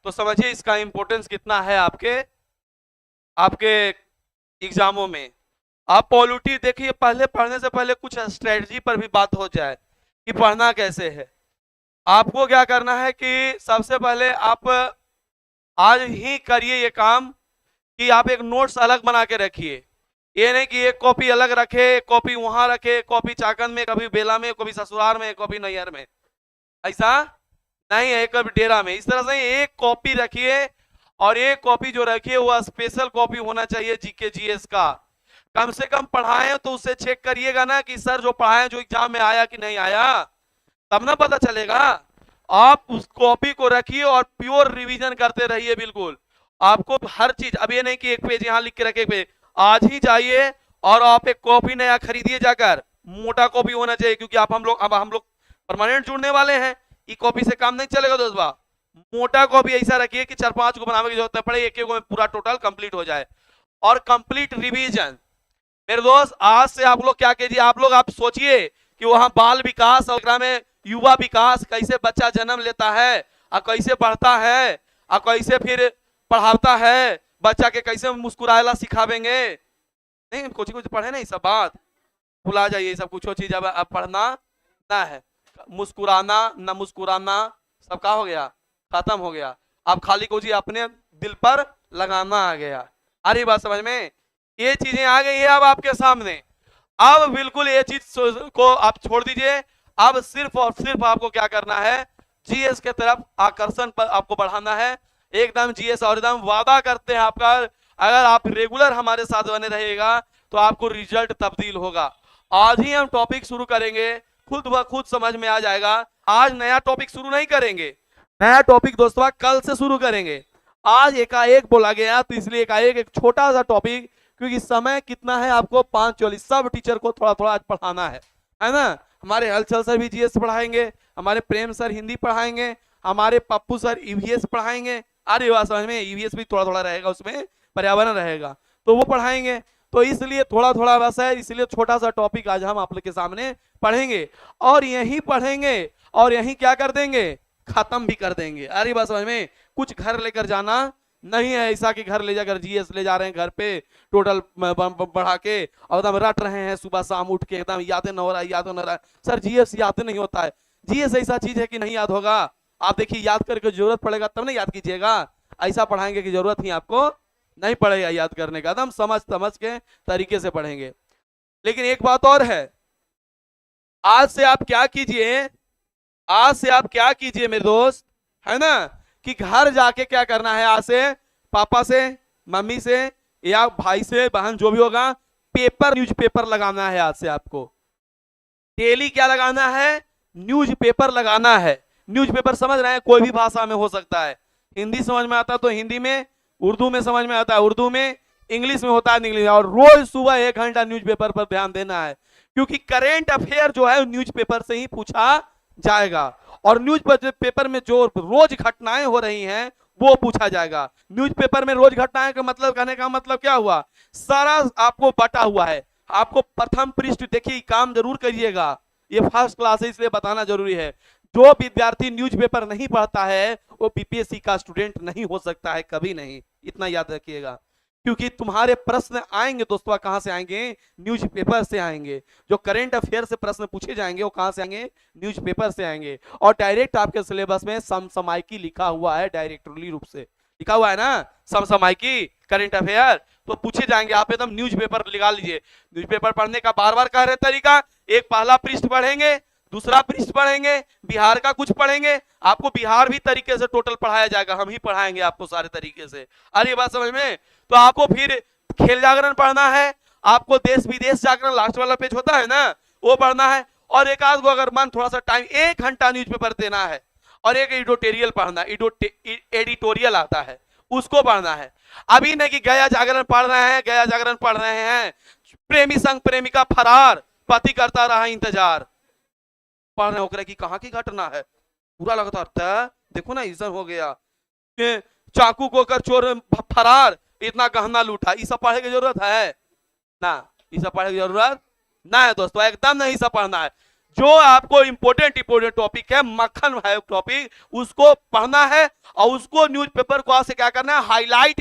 तो समझिए इसका इंपॉर्टेंस कितना है आपके आपके एग्जामों में। आप पॉलिटी देखिए, पहले पढ़ने से पहले कुछ स्ट्रेटजी पर भी बात हो जाए कि पढ़ना कैसे है। आपको क्या करना है कि सबसे पहले आप आज ही करिए ये काम कि आप एक नोट्स अलग बना के रखिए। ये नहीं कि एक कॉपी अलग रखे, एक कॉपी वहां रखे, कॉपी चाकन में, कभी बेला में, कभी ससुराल में, कभी नैयर में, ऐसा नहीं है, कभी डेरा में। इस तरह से एक कॉपी रखिए, और एक कॉपी जो रखिए वो स्पेशल कॉपी होना चाहिए जीके जीएस का। कम से कम पढ़ाएं तो उससे चेक करिएगा ना कि सर जो पढ़ाएं जो एग्जाम में आया कि नहीं आया, तब ना पता चलेगा। आप उस कॉपी को रखिए और प्योर रिवीजन करते रहिए। बिल्कुल आपको हर चीज, अब ये नहीं कि एक पेज यहां लिख के रखे, पेज आज ही जाइए और आप एक कॉपी नया खरीदिए जाकर, मोटा कॉपी होना चाहिए, क्योंकि आप हम लोग परमानेंट जुड़ने वाले हैं। ई कॉपी से काम नहीं चलेगा दोस्तों। मोटा कॉपी ऐसा रखिए कि 4-5 को बनाने की जरूरत न पड़े, एक एक में पूरा टोटल कंप्लीट हो जाए। और कंप्लीट रिवीजन मेरे दोस्त, आज से आप लोग क्या कीजिए, आप सोचिए कि वहां बाल विकास और में युवा विकास, कैसे बच्चा जन्म लेता है और कैसे बढ़ता है और कैसे फिर पढ़ाता है बच्चा के, कैसे मुस्कुराएला सिखावेंगे। नहीं कुछ पढ़े नहीं, सब बात भुला जाइए, सब कुछ चीज अब पढ़ना ना है। मुस्कुराना न मुस्कुराना सब का हो गया, खत्म हो गया। अब खाली को जी अपने दिल पर लगाना आ गया। अरे बात समझ में, ये चीजें आ गई है अब आपके सामने। अब बिल्कुल ये चीज को आप छोड़ दीजिए। अब सिर्फ और सिर्फ आपको क्या करना है, जीएस के तरफ आकर्षण पर आपको बढ़ाना है। एकदम जीएस, और एकदम वादा करते हैं आपका, अगर आप रेगुलर हमारे साथ बने रहेगा तो आपको रिजल्ट तब्दील होगा। आज ही हम टॉपिक शुरू करेंगे, खुद ब खुद समझ में आ जाएगा। आज नया टॉपिक शुरू नहीं करेंगे, नया टॉपिक दोस्तों कल से शुरू करेंगे। आज एकाएक बोला गया तो इसलिए एकाएक एक छोटा सा टॉपिक, क्योंकि समय कितना है आपको 5:40, सब टीचर को थोड़ा थोड़ा आज पढ़ाना है ना। हमारे हलचल सर भी जीएस पढ़ाएंगे, हमारे प्रेम सर हिंदी पढ़ाएंगे, हमारे पप्पू सर ईवीएस पढ़ाएंगे। अरे बात समझ में, ईवीएस भी थोड़ा थोड़ा रहेगा, उसमें पर्यावरण रहेगा तो वो पढ़ाएंगे। तो इसलिए थोड़ा थोड़ा बस है, इसलिए छोटा सा टॉपिक आज हम आप लोग के सामने पढ़ेंगे, और यही पढ़ेंगे और यही क्या कर देंगे, खत्म भी कर देंगे। अरे बात समझ में, कुछ घर लेकर जाना नहीं है ऐसा कि घर ले जाकर जीएस ले जा रहे हैं घर पे टोटल बढ़ा के और एकदम रट रहे हैं सुबह शाम उठ के, एकदम याद न हो रहा है, याद न हो रहा है। सर जीएस याद नहीं होता है, जीएस ऐसा चीज है कि नहीं याद होगा। आप देखिए याद करके जरूरत पड़ेगा तब ना याद कीजिएगा, ऐसा पढ़ाएंगे कि जरूरत ही आपको नहीं पड़ेगा याद करने का, एकदम समझ समझ के तरीके से पढ़ेंगे। लेकिन एक बात और है, आज से आप क्या कीजिए, आज से आप क्या कीजिए मेरे दोस्त, है ना, कि घर जाके क्या करना है, आज से पापा से, मम्मी से या भाई से, बहन जो भी होगा, पेपर न्यूज़पेपर लगाना है। आज से आपको डेली क्या लगाना है, न्यूज़पेपर लगाना है। न्यूज़पेपर समझ रहे हैं, कोई भी भाषा में हो सकता है। हिंदी समझ में आता है तो हिंदी में, उर्दू में समझ में आता है उर्दू में, इंग्लिश में होता है इंग्लिश। और रोज सुबह 1 घंटा न्यूज़पेपर पर ध्यान देना है, क्योंकि करेंट अफेयर जो है न्यूज़पेपर से ही पूछा जाएगा। और न्यूज पेपर में जो रोज घटनाएं हो रही हैं वो पूछा जाएगा। न्यूज़पेपर में रोज घटनाएं का मतलब, कहने का मतलब क्या हुआ, सारा आपको बटा हुआ है। आपको प्रथम पृष्ठ देखिए, काम जरूर करिएगा, ये फर्स्ट क्लास है इसलिए बताना जरूरी है। जो विद्यार्थी न्यूज़पेपर नहीं पढ़ता है वो बीपीएससी का स्टूडेंट नहीं हो सकता है, कभी नहीं, इतना याद रखिएगा। क्योंकि तुम्हारे प्रश्न आएंगे दोस्तों, कहां से आएंगे, न्यूज़पेपर से आएंगे। जो करंट अफेयर से प्रश्न पूछे जाएंगे वो कहां से आएंगे, न्यूज़पेपर से आएंगे। और डायरेक्ट आपके सिलेबस में समसामयिकी लिखा हुआ है, डायरेक्टली रूप से लिखा हुआ है ना, समसामयिकी करंट अफेयर, तो पूछे जाएंगे। आप एकदम न्यूज़पेपर लगा लीजिए। न्यूज़पेपर पढ़ने का बार बार कह रहे तरीका, एक पहला पृष्ठ पढ़ेंगे, दूसरा पृष्ठ पढ़ेंगे, बिहार का कुछ पढ़ेंगे। आपको बिहार भी तरीके से टोटल पढ़ाया जाएगा, हम ही पढ़ाएंगे आपको सारे तरीके से। अरे बात समझ में, तो आपको फिर खेल जागरण पढ़ना है, आपको देश विदेश जागरण लास्ट वाला पेज होता है ना वो पढ़ना है, और एक आध को अगर मन थोड़ा सा टाइम 1 घंटा न्यूज़पेपर देना है, और एक एडिटोरियल पढ़ना, एडिटोरियल आता है उसको पढ़ना है। अभी नहीं कि गया जागरण पढ़ रहे हैं, गया जागरण पढ़ रहे हैं, प्रेमी संग प्रेमिका फरार, पति करता रहा इंतजार, पढ़ रहे हो कि कहां की घटना है, पूरा लगता था देखो ना इज्जत हो गया, चाकू को कर चोर फरार, इतना गहना लूटा। ये सब पढ़ने की जरूरत है ना, ये सब पढ़ने की जरूरत ना है दोस्तों, एकदम नहीं सब पढ़ना है। जो आपको इंपोर्टेंट टॉपिक है, मक्खन है टॉपिक, उसको पढ़ना है और उसको न्यूज़पेपर को से क्या करना है, हाईलाइट